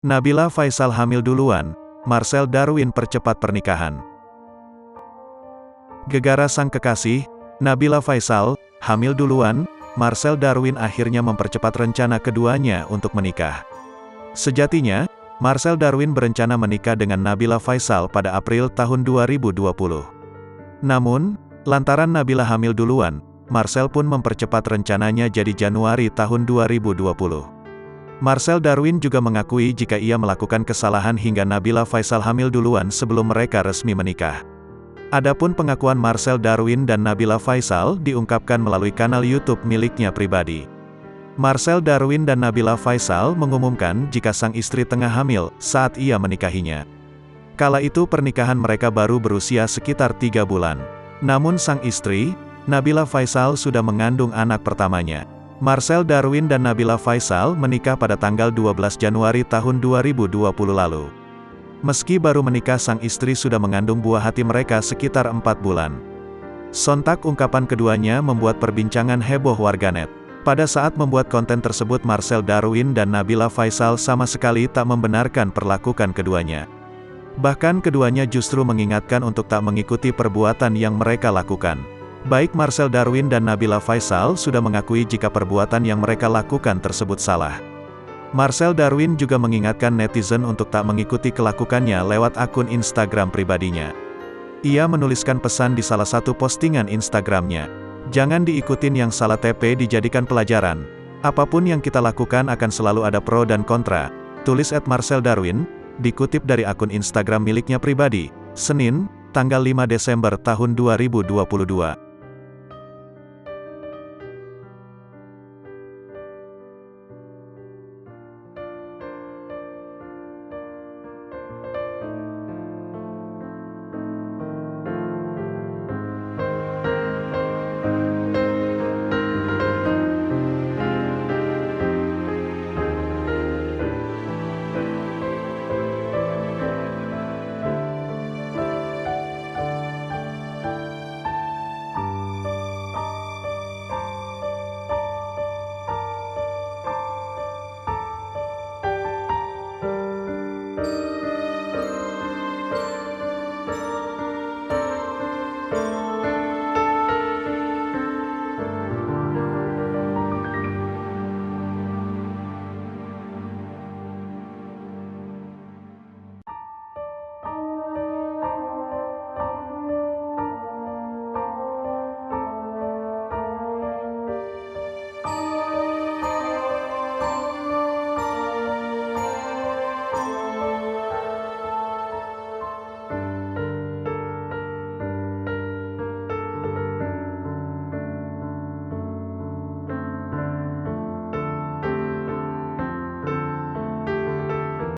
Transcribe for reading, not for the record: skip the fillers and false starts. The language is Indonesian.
Nabila Faisal hamil duluan, Marcel Darwin percepat pernikahan. Gegara sang kekasih, Nabila Faisal, hamil duluan, Marcel Darwin akhirnya mempercepat rencana keduanya untuk menikah. Sejatinya, Marcel Darwin berencana menikah dengan Nabila Faisal pada April tahun 2020. Namun, lantaran Nabila hamil duluan, Marcel pun mempercepat rencananya jadi Januari tahun 2020. Marcel Darwin juga mengakui jika ia melakukan kesalahan hingga Nabila Faisal hamil duluan sebelum mereka resmi menikah. Adapun pengakuan Marcel Darwin dan Nabila Faisal diungkapkan melalui kanal YouTube miliknya pribadi. Marcel Darwin dan Nabila Faisal mengumumkan jika sang istri tengah hamil saat ia menikahinya. Kala itu pernikahan mereka baru berusia sekitar 3 bulan. Namun sang istri, Nabila Faisal sudah mengandung anak pertamanya. Marcel Darwin dan Nabila Faisal menikah pada tanggal 12 Januari tahun 2020 lalu. Meski baru menikah, sang istri sudah mengandung buah hati mereka sekitar 4 bulan. Sontak ungkapan keduanya membuat perbincangan heboh warganet. Pada saat membuat konten tersebut, Marcel Darwin dan Nabila Faisal sama sekali tak membenarkan perlakuan keduanya. Bahkan keduanya justru mengingatkan untuk tak mengikuti perbuatan yang mereka lakukan. Baik Marcel Darwin dan Nabila Faisal sudah mengakui jika perbuatan yang mereka lakukan tersebut salah. Marcel Darwin juga mengingatkan netizen untuk tak mengikuti kelakuannya lewat akun Instagram pribadinya. Ia menuliskan pesan di salah satu postingan Instagramnya. Jangan diikutin yang salah, TP dijadikan pelajaran. Apapun yang kita lakukan akan selalu ada pro dan kontra, tulis @Marcel Darwin, dikutip dari akun Instagram miliknya pribadi, Senin, tanggal 5 Desember tahun 2022.